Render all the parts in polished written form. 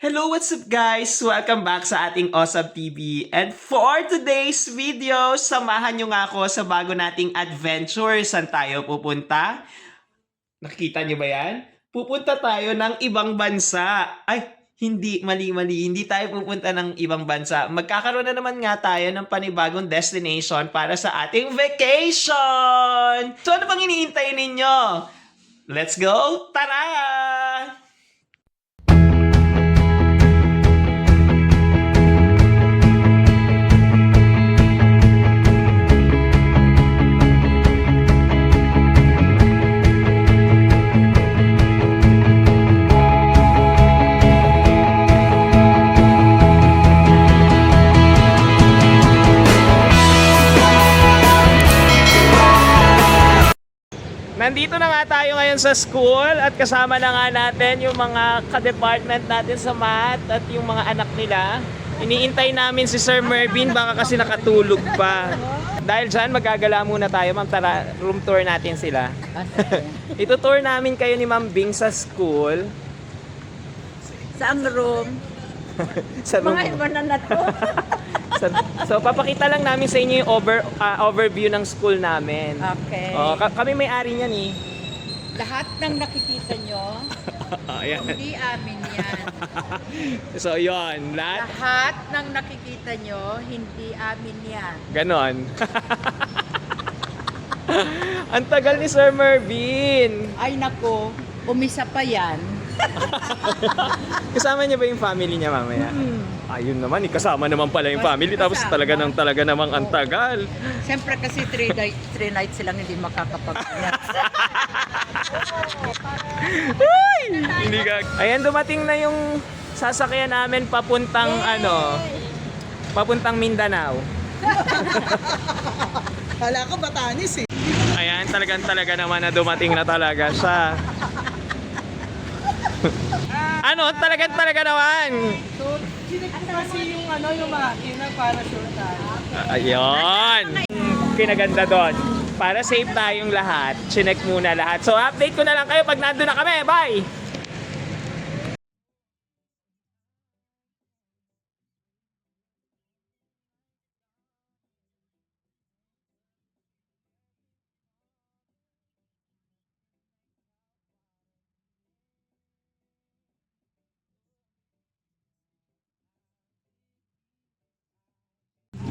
Hello, what's up guys? Welcome back sa ating Awesome TV. And for today's video, samahan nyo nga ako sa bago nating adventure. Saan tayo pupunta? Nakikita nyo ba yan? Pupunta tayo ng ibang bansa. Ay, hindi, mali. Hindi tayo pupunta ng ibang bansa. Magkakaroon na naman nga tayo ng panibagong destination para sa ating vacation! So ano bang iniintay ninyo? Let's go! Tara! Nandito na nga tayo ngayon sa school at kasama na nga natin yung mga ka-department natin sa math at yung mga anak nila. Iniintay namin si Sir Mervin, baka kasi nakatulog pa. Dahil dyan, magagala muna tayo. Ma'am, tara, room tour natin sila. Ito-tour namin kayo ni Ma'am Bing sa school. Saang room? Sa room. Mga iba na to. So, papakita lang namin sa inyo yung overview ng school namin. Okay. Kami may-ari niyan eh. Lahat ng nakikita nyo, Ayan. hindi amin yan. So, yun. Lahat ng nakikita nyo, hindi amin yan. Ganon. Ang tagal ni Sir Mervin. Ay nako, umisa pa yan. Kasama niya ba yung family niya mamaya? Ayun naman, kasama naman pala yung family. Tapos Kasama. talaga namang ang tagal. Siyempre kasi 3 nights silang hindi makakapag-ingat. Hindi ka. Ayan, dumating na yung sasakyan namin papuntang papuntang Mindanao. Kala ko Batanes eh. Ayan, talaga naman na dumating na talaga siya. Talaga naman. So, chinek ko kasi yung yung makina para sure tayo. Ayun. Kinaganda doon. Para safe tayong lahat, chinek muna lahat. So, update ko na lang kayo pag nandun na kami. Bye!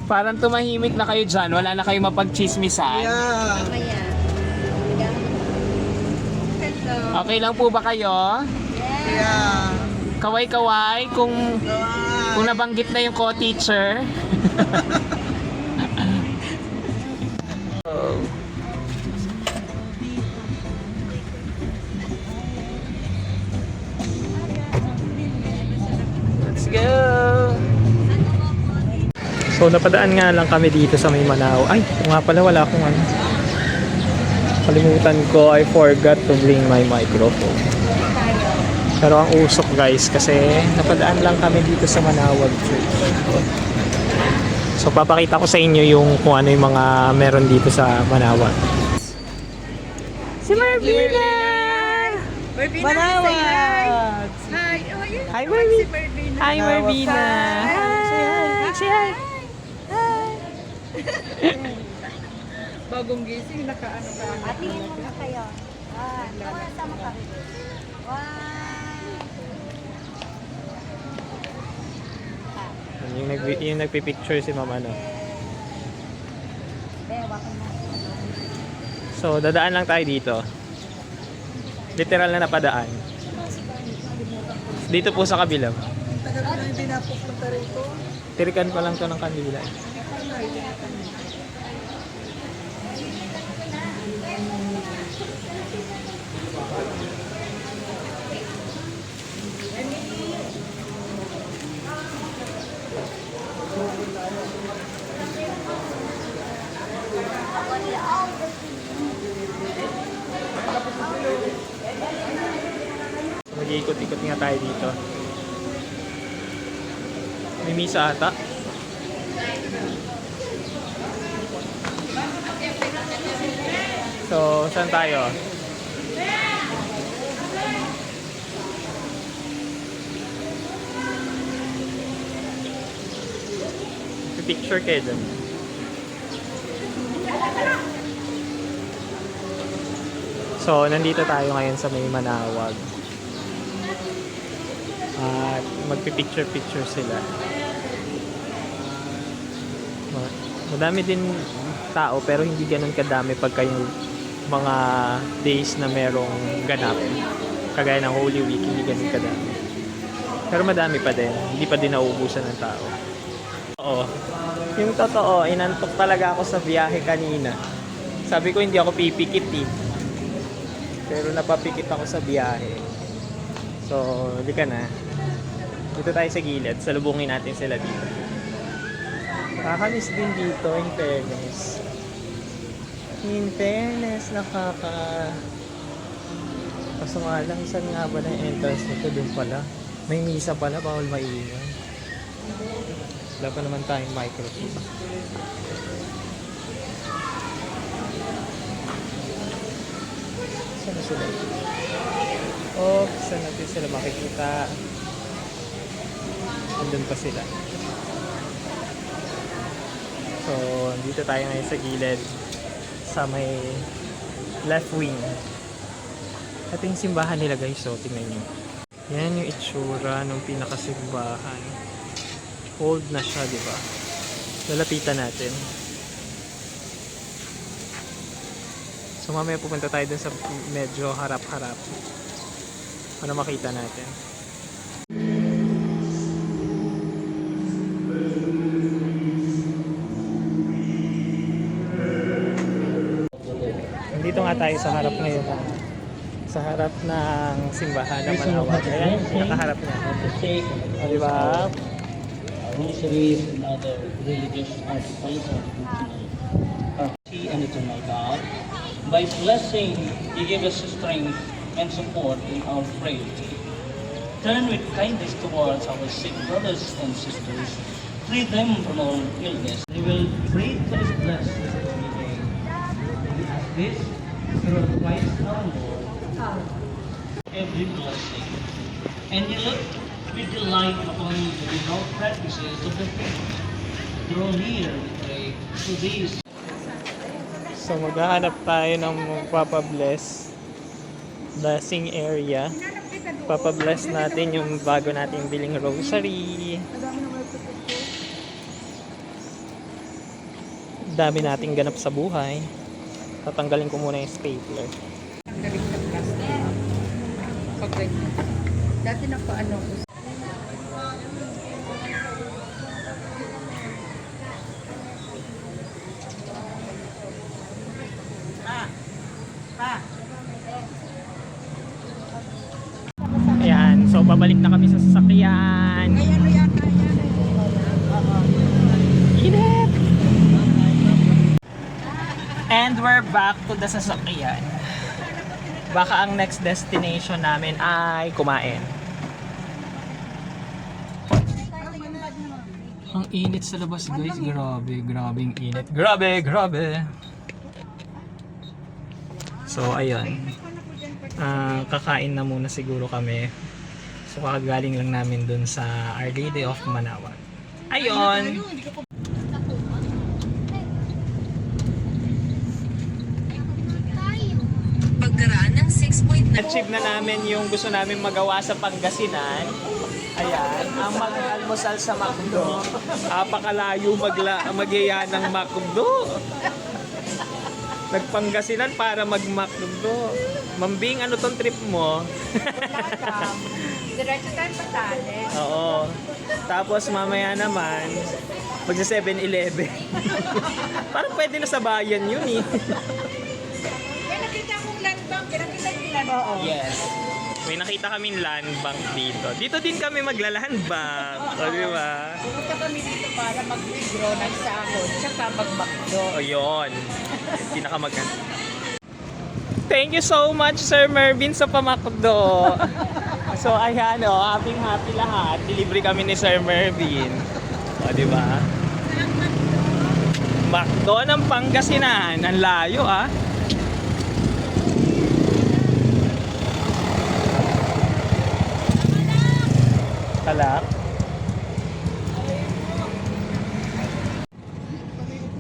Parang tumahimik na kayo dyan. Wala na kayo mapagchismisan. Yeah. Mamaya. Hello. Okay lang po ba kayo? Yeah. Kaway-kaway kung nabanggit na yung co-teacher. Oh. Let's go! So napadaan nga lang kami dito sa may Manao. Ay, nga pala wala akong kalimutan ko, I forgot to bring my microphone. Pero ang usok guys kasi napadaan lang kami dito sa Manawag Church. So papakita ko sa inyo yung kung ano yung mga meron dito sa Manawag. Si Marvina! Marvina, Manawag! say hi. Hi. Oh, yun. Hi, naman Marvin. si Marvina. Hi Marvina! Hi! Say hi! Bagong gising, nakaano ka. Tingin mo na kayo. Sama ka. Yung nagpipicture si mama no. So dadaan lang tayo dito. Literal na napadaan. Dito po sa kabila. Tagal na hindi napupunta rito. Tirikan pa lang to ng kandila. Mag-iikot-ikot nga tayo dito. May misa ata. So, saan tayo? Picture kayo dun. So, nandito tayo ngayon sa may Manawag. At magpipicture-picture sila. Madami din tao pero hindi ganun kadami pagka yung mga days na merong ganap. Kagaya ng Holy Week, hindi ganun kadami. Pero madami pa din. Hindi pa din nauubusan ng tao. Oo. Yung totoo, inantok talaga ako sa biyahe kanina. Sabi ko hindi ako pipikit eh. Pero napapikit ako sa biyahe. So, hindi ka na. Dito tayo sa gilid. Salubungin natin sila dito. Nakakamiss din dito, in fairness. In fairness, Kaso nga lang, saan nga ba na yung entrance nito? Doon pala. May misa pala, bawal maingay. Wala pa naman tayong microphone. Saan na sila? Oh, saan natin sila makikita? Andun pa sila. So, dito tayo ngayon sa gilid. Sa may left wing. Ito yung simbahan nila guys. So, tingnan nyo. Yan yung itsura ng pinakasimbahan. Old na siya, di ba? Lalapitan natin. So mamaya pupunta tayo dun sa medyo harap-harap para makita natin. Nandito nga tayo sa harap ngayon. Sa harap ng simbahan ng Manawag. Ayan, nakaharap niya. O, di ba? Rosaries and other religious articles of and eternal God. By blessing, you give us strength and support in our frailty. Turn with kindness towards our sick brothers and sisters. Free them from all illness. They will greatly bless this holy day. We ask this through Christ our Lord. Every blessing. And you look with delight upon the devout practices of the faith. Draw near, we pray, to these. So maghahanap tayo ng magpapabless blessing area. Papabless natin yung bago nating biling rosary. Dami nating ganap sa buhay. Tatanggalin ko muna yung stapler. Galing sa plastic. Pag ganyan. Dati na pa ano ko. Ayan, so pabalik na kami sa sasakyan. Ayan o yata yan. Init! And we're back to the sasakyan. Baka ang next destination namin ay kumain. Ang init sa labas guys, grabe, grabing init. Grabe. So ayun. Kakain na muna siguro kami. So kakagaling lang namin dun sa Our Lady of Manawag. Ayun! Pagkaraan ng 6.9. Achieve na namin yung gusto namin magawa sa Pangasinan. Ayan, ang mag-almusal sa McDo. Apakalayo magyaya ng McDo. Nagpangasinan para mag-McDo. Mambing, ano tong trip mo? Diretso tayo Patales. Oo. Tapos mamaya naman, magsa 7-Eleven. Parang pwede na sa bayan yun eh. May nakita akong land bank. Nakita yung land bank. Yes. May nakita kaming land bank dito. Dito din kami magla-land bank. O, di ba? Pumunta kami dito para mag-withdraw ng sahod tsaka mag-McDo. O, yun. Pinakamaganda. Thank you so much, Sir Mervin, sa pamakdo. So, ayan, happy lahat. Delivery kami ni Sir Mervin. O, di ba? McDo ng Pangasinan. Ang layo, ah. Kalak.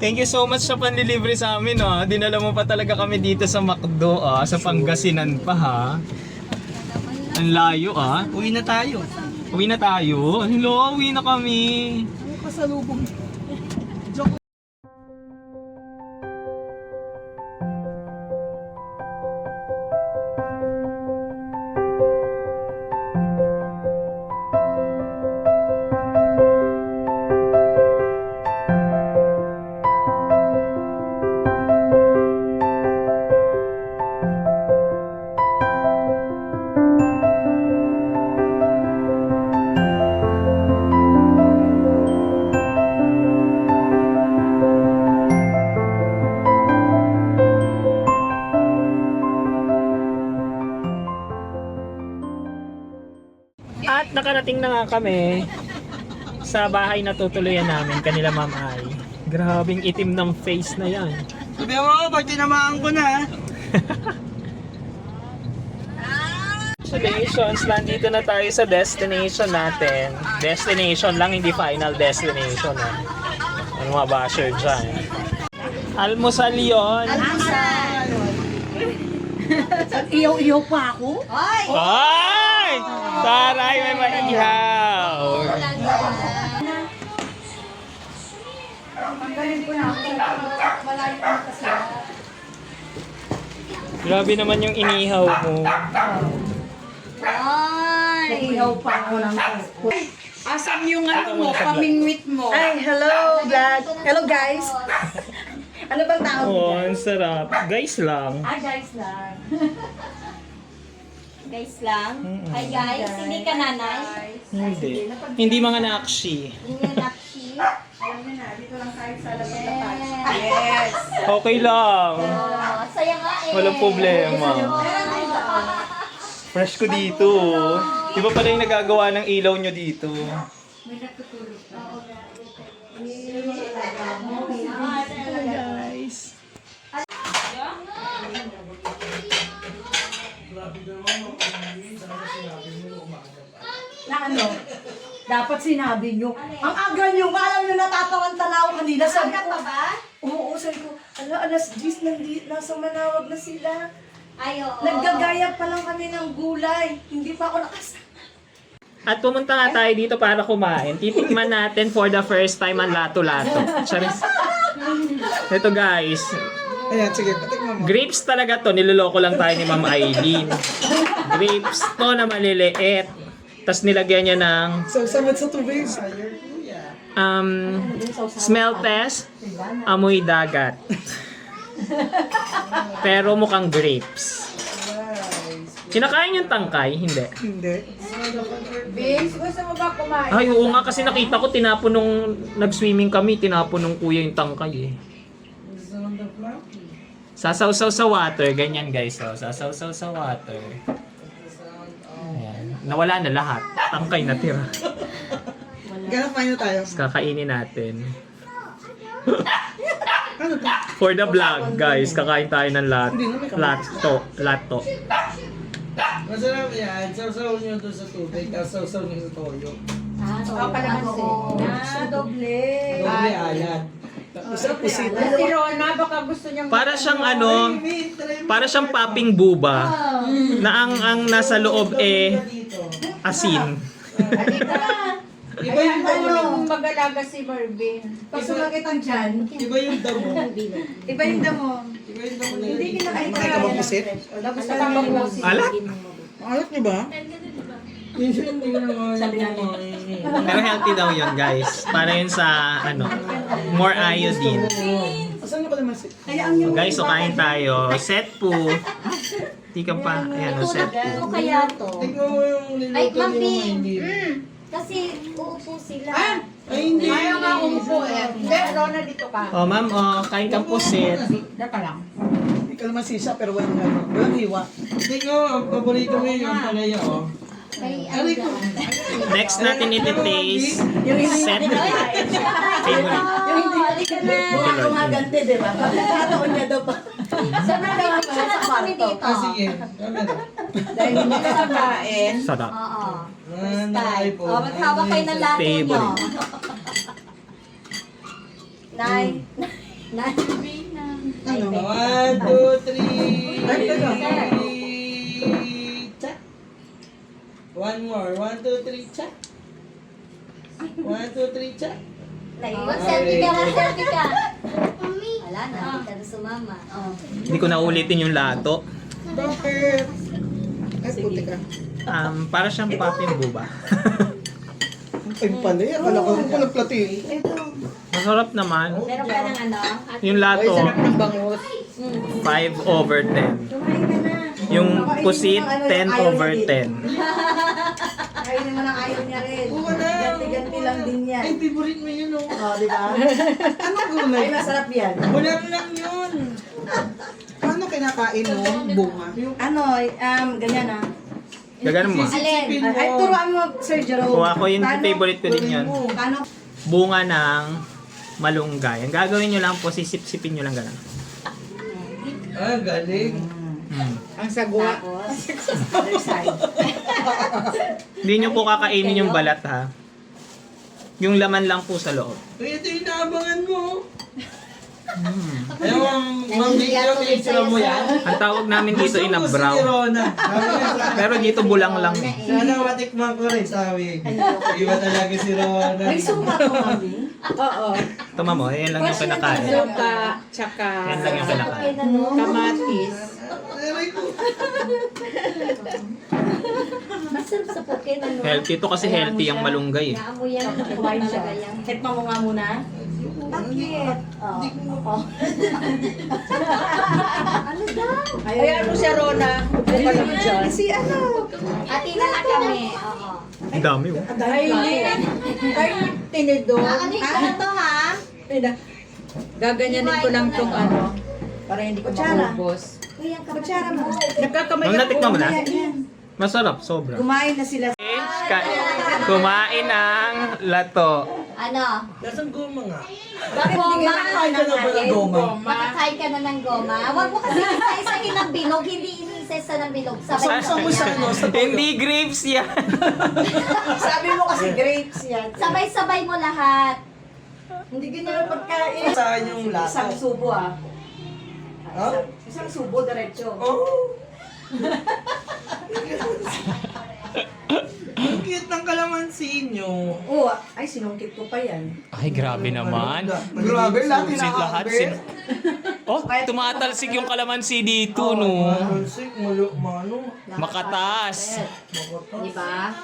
Thank you so much sa panlilibre sa amin, ha. Dinala mo pa talaga kami dito sa McDo, sa Pangasinan pa, ha. Ang layo, Uwi na tayo. Uwi na tayo? Hello, uwi na kami. Pasalubong. At nakarating na nga kami sa bahay na tutuluyan namin, kanila Ma'am Ai. Grabing itim ng face na yan. Sabi mo, pag tinamaan ko na. Congratulations, nandito na tayo sa destination natin. Destination lang, hindi final destination. Ano mga basher dyan? Almusal yun. Iyaw-iyaw pa ako. Ay! Taray, may maihaw! Grabe naman yung inihaw mo. Ihaw pa ako ng kuko. Asan yung ano mo, pamingwit mo? Ay, hello vlog. Hello guys. Ano bang tawag Oh, ang sarap. Guys lang. Guys lang. Guys lang? Hi guys, hindi ka nanay? Hindi. Hindi mga nakshi. Hindi ka nakshi? Yes. Okay lang. Saya nga eh. Walang problema. Fresh ko dito. Di ba pala yung nagagawa ng ilaw nyo dito? Guys. Na ano? Dapat sinabi nyo. Ang aga nyo, alam nyo natatawan tanaw kanina. Sabi ko, ba? oo, sabi ko, alas 10, nasa Manawag na sila. Ay, oo. Naggagaya pa lang kami ng gulay. Hindi pa ako At pumunta nga tayo dito para kumain. Titikman natin for the first time ang lato-lato. Charis. Ito guys. Ayan, sige, patikman mo. Grapes talaga to. Niloloko lang tayo ni Ma'am Aileen. Grapes to na maliliit. Tapos nilagyan niya ng So, samad sa tubig. smell test, amoy dagat. Pero mukhang grapes. Kinakain yung tangkay? Hindi. Hindi. Vince, gusto mo ba kumain? Ay, oo nga kasi nakita ko tinapon nung nag-swimming kami, tinapon nung kuya yung tangkay eh. Sasawsaw sa water, ganyan guys. Oh. Sasawsaw sa water. Ayan. Nawala na lahat. Tangkay na tira. Ganap na tayo. Tapos kakainin natin. Ano to? For the vlog, guys, kakain tayo ng lato. Masarap yan. Sausaw nyo doon sa tubig, tapos sausaw nyo sa toyo. Kalamansi. Doble ayan. Masarap pusit. Si Rona, baka gusto niyang... Para siyang para siyang popping buba na ang nasa loob asin. Iba yung damo. Ano mag-alaga si Marvin? Pag sumakit ang tiyan, iba yung damo. Iba yung damo. Iba yung damo na Hindi kinakain Makay ka bang pusit? Gusto kang mabusin. Alat? Alat niyo ba? Hindi naman. Pero healthy daw yun, guys. Para yun sa, more iodine. Asan nyo ka naman si? So, guys, so kain tayo. Set po. Di ka pa. Ayan, set po. Ano kaya to? Tingnan mo yung Ay, niluto Ma'am niyo Bing. hindi. Kasi uupo sila. Ay, hindi. Ayaw nga umupo eh. Hindi, Rona, dito ka. Oh, ma'am, kain kang pusit. Daka lang. Hindi ka naman sisa, pero walang hiwa. Tingnan mo, ang paborito mo yung palaya, oh. May Aray ko. Next natin iti-taste. Set. Favorite. halika na. Gumaganti, di ba? Pagkakataon niya daw pa. Sana na kami dito. Ah, sige. Camera. Dahil hindi ka kakain. Sarap. Oo. Nanay po. Maghawak kayo ng lato nyo. Favorite. Nay. Ano? 1, 2, 3. Ay, teka. Check. One more. 1, 2, 3, check. 1, 2, 3, check. Selfie ka nga, selfie ka. Wala na, hindi ka na sumama. Hindi ko na ulitin yung lato. Ay, puti ka. Para siyang pating buba. Ay, pala yan. Akala ko rin pala platin. Masarap naman. Meron ka ng ano? Yung lato, Ng bangus. 5/10. Yung pusit, 10/10. Kainin mo ng ayaw niya rin. Oo na. Ganti-ganti lang din yan. Ay, favorite mo yun, oh. Oh, di ba? Anong gulay? Ay, masarap yan. Bulang lang yun. Paano kinakain mo? Bunga. Ano, ganyan ah. Gaganon mo. Alin? Ay, turuan mo, Sir Jerome. Kung ako yung Paano- favorite ko din yan. Paano? Bunga ng malunggay. Ang gagawin nyo lang po, sisip-sipin nyo lang gano'n. Ah, galing. Ang sagwa. Other side. Hindi nyo po kakainin yung balat ha. Yung laman lang po sa loob. Uy, ito yung naabangan mo. Ayaw, Ma'am Vicky, yung mo yan. Ang tawag namin dito Gusto ko si inabraw. Rona. Pero dito bulang lang. Sana matikman ko rin, sabi. Iba talaga si Rona. May suka ko, mami. Oo. Tama mo, yan lang yung kinakain. Suka, tsaka Yan lang yung kinakain. kamatis. Aray ko. Masarap sa pukin, ano? Healthy to kasi healthy yung malunggay eh. Naamoy yan. Kumain siya. Talaga yan. Tikman mo nga muna. Bakit? Oh. Ano daw? Ay, ano siya, Rona? Upo ka lang dyan. Si ano? Ati na lang kami. Oo. Ang dami oh. Ay, ay, tinidor. Ano yung to ha? Gaganyanin ko lang tong ano. Para hindi ko Kutsara. maubos. Uy, ang Kutsara mo. Nagkakamay Nung natikman mo na? Yan, yan. Masarap, sobra. Kumain na sila. Kumain ng lato. Ano? Nasaan goma nga? Goma. Kain ka na ba ng goma? Makakain ka na ng goma. Huwag mo kasi isa-isahin ng bilog. Hindi iniisa ng bilog. Saan mo sa ano? Sa Hindi grapes yan. Sabi mo kasi grapes yan. Sabay-sabay mo lahat. Hindi ganyan ang pagkain. Saan yung lato? Isang subo ah. Ha? Isang subo, diretso. Oh! Ang cute ng kalamansi nyo. Oo, ay sinungkit ko pa yan. Ay, grabe naman. Grabe, lahat Lahat Oh, tumatalsik yung kalamansi dito, no? Kalamansi, mano. Makataas. Di ba?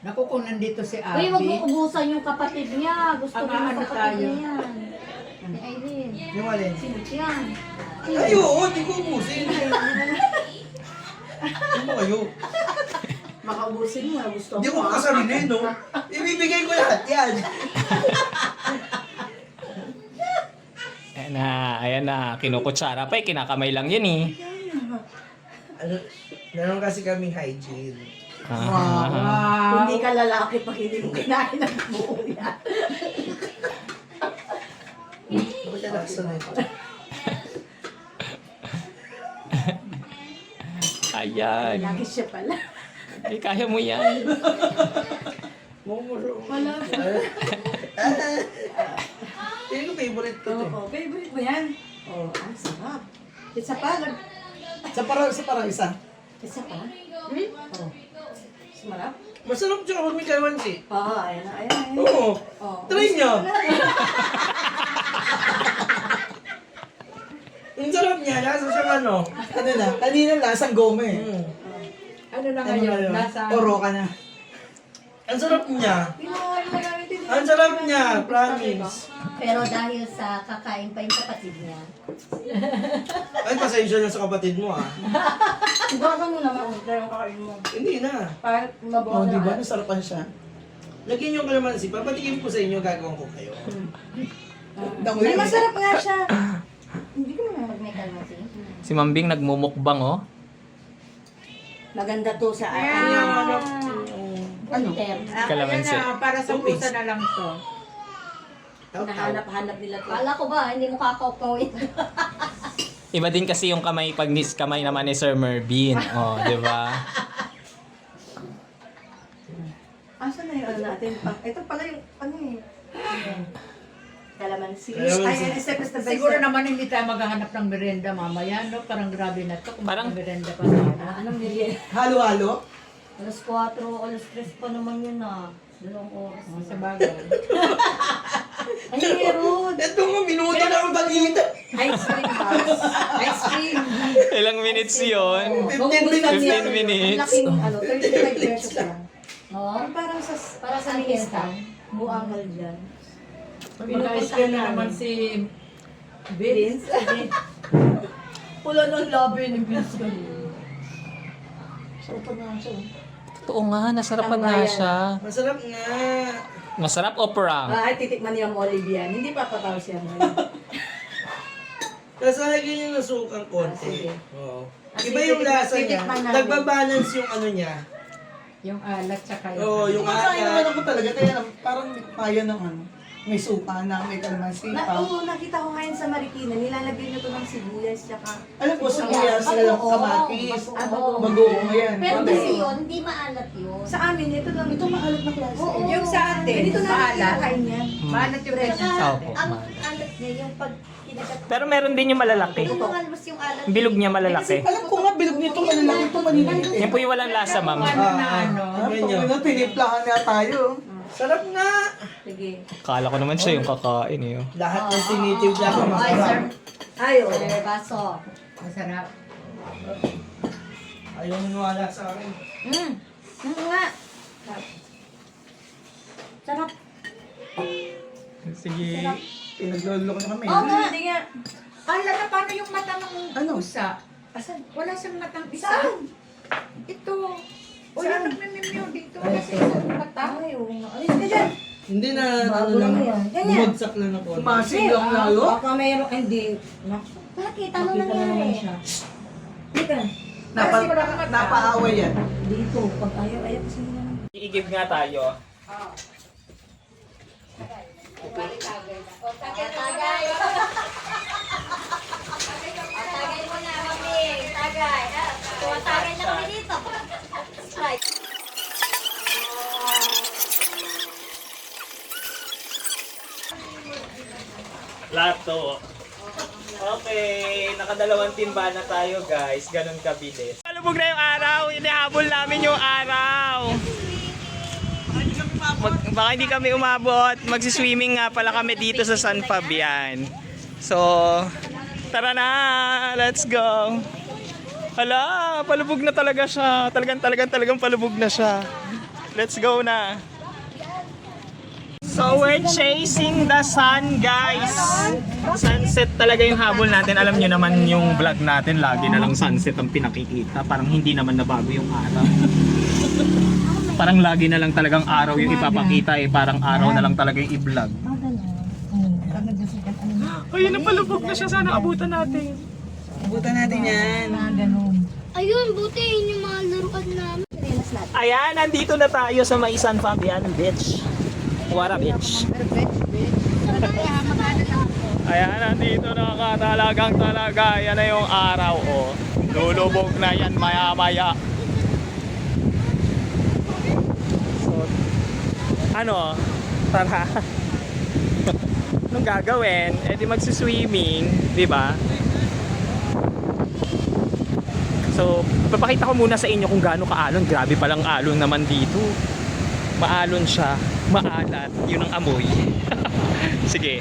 Naku, kung nandito si Uy, wag mo Abby. ubusan yung kapatid niya. Gusto Ang niya ano yung kapatid tayo? niya yan. Ni Aileen. Yung alin? Yan. Ay, oo, di ko ubusin. Ano ba kayo? Makaubusin mo, gusto Hindi ko makasarili, no? Ibibigay ko lahat yan. Ayan na. Kinukutsara pa eh. Kinakamay lang yan eh. Ano, meron kasi kaming hygiene. Hindi ka lalaki pag hindi mo kinain ng buo yan. Ba't ka nakasunod? Ayan. Lagi siya pala. Ay, kaya mo yan. Mumuro. Wala pa. Yun yung favorite ko to. Oo, favorite mo yan. Oh, ang sarap. Isa pa, Sa parang isa. isa pa. Oh. Sumarap? Masarap siya kapag may kalamansi. Oo, ayan na, ayan na. Oo. Oh. Try nyo. Ang sarap niya. Lasa siyang ano. Ano na? Kanina lasang goma eh. Ano na ngayon? Nasa... Oro ka na. Ang sarap niya. Pinoy, nagamit din. Ang sarap niya. Promise. Pero dahil sa kakain pa yung kapatid niya. Ay, pasensya na sa kapatid mo ah. Ibakan mo naman kung tayo kakain mo. Hindi na. Para Oh, mabawas di ba? na. Nasarapan siya. Lagyan yung kalamansi. Papatikin ko sa inyo. Gagawin ko kayo. Ay, masarap nga siya. Hindi ko naman Pag may kalmasi. Si Mambing nagmumukbang oh. maganda to sa Ano akin. yung ano? Ano? Kalamansi. Ayan na, para sa pusa na lang to. Nahanap-hanap nila to. Kala ko ba, hindi mo kakaukaw Iba din kasi yung kamay pag kamay naman ni Sir Mervin. Oh, di ba? Asan na yung ano natin? Ito pala yung ano eh. Kalamansi. Ay, step na Siguro naman hindi tayo maghahanap ng merienda mamaya, no? Parang grabe na to kung Parang- merienda pa tayo. Anong merienda? Halo-halo? Alas 4, alas 3 pa naman yun ah. 2 oras. Sa bagay. Ay, meron. Ito nga, minuto na ang balita. Ice cream box. Ice cream. Ilang minutes yun? 15 minutes. 15 minutes. Ang laking, 35 pesos lang. Oo. Parang sa... Para sa fiesta. Buangal dyan. Mag-ice cream na naman si Vince. Pula ng labi ni Vince kanina. Oo nga, nasarapan nga siya. Masarap nga. Masarap o prank? Ay, titikman niya ang Olive yan. Hindi papataw siya ngayon. Tapos lagyan yung nasukang konti. Sige. Oo. Ah, Iba sige, yung lasa niya. titikman namin. Nagbabalance yung ano niya. Yung alat tsaka yung... Oo, yung Kumakain naman alat. ako talaga, kaya lang, parang kaya ng ano. May suka na, may kalamansi pa. Oo, nakita ko ngayon sa Marikina, nilalagyan nyo to ng sibuyas, tsaka... Alam ko, sibuyas, alam ko, kamatis, bagoong, ayan. Pero Konti. kasi yun, hindi maalat yun. Sa amin, ito lang. Ito maalat na klase. Oo, Yung sa atin, Ganito na maalat. kinakain yan. Maalat yung version sa Saka, atin. ang alat niya, yung pag kinagat. Pero meron din yung malalaki. Yung lumalabas yung alat. Bilog niya malalaki. Alam ko nga, bilog nito, malalaki ito, maliliit. Yan po yung walang lasa, ma'am. Ano na ano. Ganyan. Ano, tiniplahan nga tayo. Sarap nga. Sige. Kala ko naman siya yung kakain eh. Lahat ng tinitibla ko Ay, sir. masarap. Ay, oo. Sir, baso. Masarap. Ayaw maniwala sa akin. Ano nga? Sarap. Sige. Pinaglolo ko na kami. Oo nga. Hindi nga. Ala na, paano yung mata ng Ano? pusa? Asan? Wala siyang matang isa. Saan? Ito. O yung nagmimimyo dito. Wala siyang isang mata. Ay, oo nga. Ayos ka dyan. Hindi na, Bago lang yan. Ganyan. bumagsak lang ako. Kumasing lang lalo. Baka mayroon, hindi. Bakit? Ano Nakita na naman nangyari? siya. Teka. Napaaway yan. Dito, pag ayaw kasi nila. Iigib nga tayo. Tagay. Tagay mo na, mami. Tagay. Tagay na kami dito. Right. Lato. Okay, nakadalawang timba na tayo guys. Ganun kabilis. Palubog na yung araw. Inihabol namin yung araw. Baka hindi kami umabot. Magsiswimming nga pala kami dito sa San Fabian. So, tara na. Let's go. Hala, palubog na talaga siya. Talagang palubog na siya. Let's go na. So we're chasing the sun, guys. Sunset talaga yung habol natin. Alam nyo naman yung vlog natin, lagi na lang sunset ang pinakikita. Parang hindi naman nabago yung araw. Parang lagi na lang talagang araw yung ipapakita eh. Parang araw na lang talaga yung i-vlog. Ayun, napalubog na siya. Sana abutan natin. Abutan natin yan. Ayun, buti yun yung mga laruan namin. Ayan, nandito na tayo sa may San Fabian Beach. What a beach. Ayan, nandito na ka talaga. Yan na yung araw, oh. Lulubog na yan maya-maya. So, ano? Tara. Anong gagawin? Eh di magsiswimming, di ba? So, papakita ko muna sa inyo kung gaano kaalon. Grabe palang alon naman dito. Maalon siya, maalat, yun ang amoy. Sige,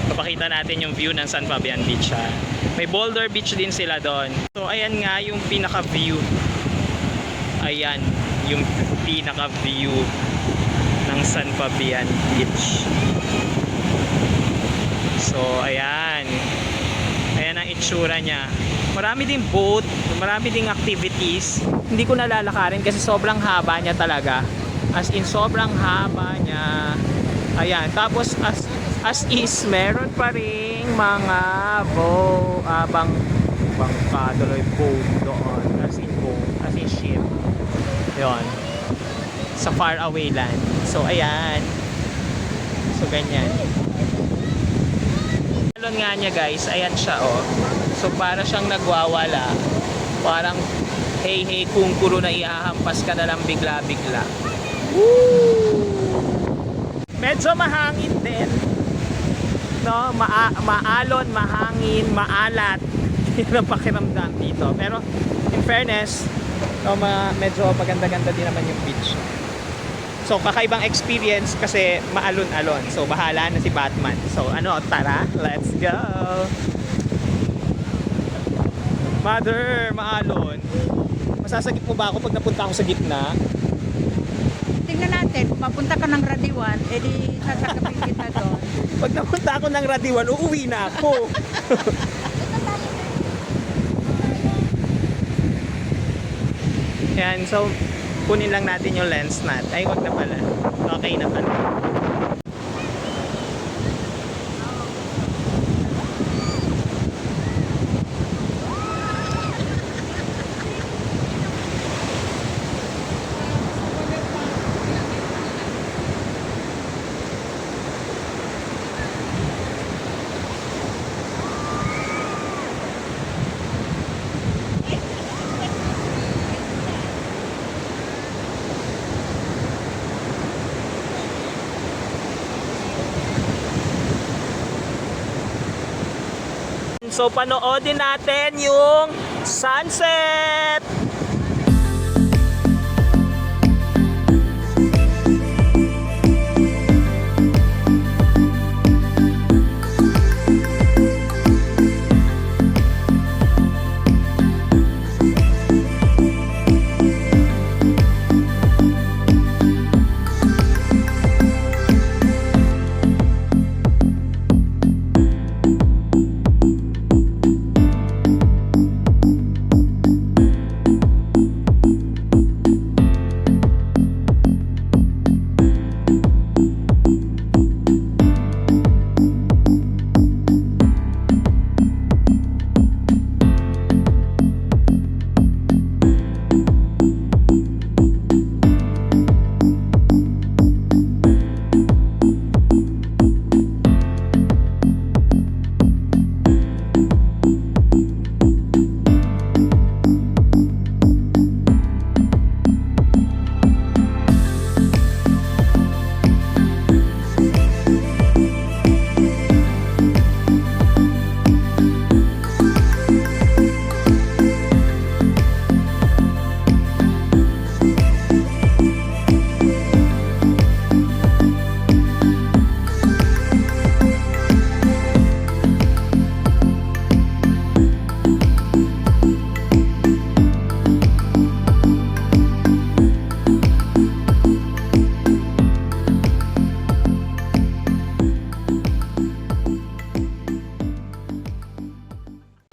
papakita natin yung view ng San Fabian Beach ha. May Boulder Beach din sila doon. So ayan nga yung pinaka-view. Ayan, yung pinaka-view ng San Fabian Beach. So ayan. Ayan ang itsura niya. Marami ding boat, marami ding activities. Hindi ko nalalakarin kasi sobrang haba niya talaga. As in, sobrang haba niya. Ayan. Tapos, as is, meron pa rin mga bangkado, boat doon. As in ship. Yun. Sa far away land. So, ayan. So, ganyan. Alon nga niya, guys. Ayan siya, oh. So, para siyang nagwawala. Parang, hey, kung kuro na ihahampas ka na lang bigla-bigla. Woo! Medyo mahangin din. no? Maalon, mahangin, maalat. Yun ang pakiramdam dito. Pero in fairness, no, medyo maganda-ganda din naman yung beach. So kakaibang experience kasi maalon-alon. So bahala na si Batman. So ano, tara, let's go. Mother, maalon. Masasagip mo ba ako pag napunta ako sa gitna? Tingnan natin, kung mapunta ka ng Radiwan, edi sasakapin kita doon. Pag napunta ako ng Radiwan, uuwi na ako. Yan, so kunin lang natin yung lens nut. Ay, wag na pala. Okay na pala. So panoodin natin yung sunset.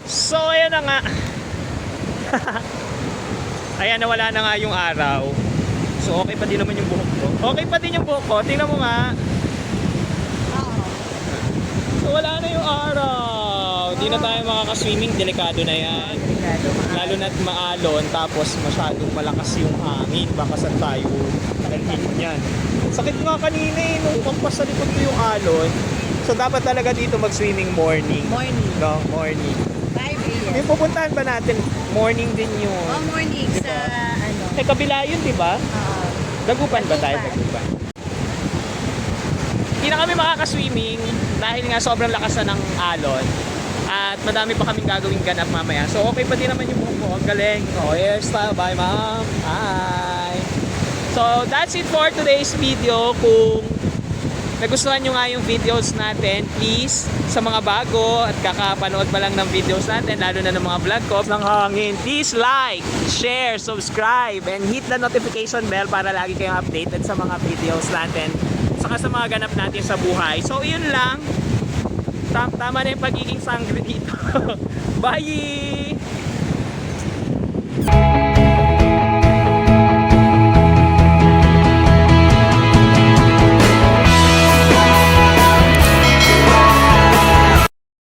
So ayan na nga. Ayan, nawala na nga yung araw. So okay pa din naman yung buhok ko. Okay pa din yung buhok ko. Tingnan mo nga. So wala na yung araw. Di na tayo makaka-swimming. Delikado na yan. Lalo na't maalon. Tapos masyadong malakas yung hangin. Baka saan tayo nalhin yan. Sakit nga kanina eh. Nung pagpas sa likod ko yung alon. So dapat talaga dito mag-swimming morning. Morning. No, morning. 5 a.m. Yung pupuntahan ba natin? Morning din yun. Oh, morning Diba? sa ano. Eh, kabila yun, di ba? Dagupan ba tayo? Dagupan. Hindi na kami makaka-swimming dahil nga sobrang lakas na ng alon. At madami pa kaming gagawing ganap mamaya. So, okay pa din naman yung buhok ko. Ang galing. Oh, hairstyle. Bye, ma'am. Bye. So, that's it for today's video. Kung nagustuhan nyo nga yung videos natin, please, sa mga bago at kakapanood pa lang ng videos natin, lalo na ng mga vlog ko, ng hangin, please like, share, subscribe, and hit the notification bell para lagi kayong updated sa mga videos natin, saka sa mga ganap natin sa buhay. So, yun lang. Tama na yung pagiging sangre dito. Bye!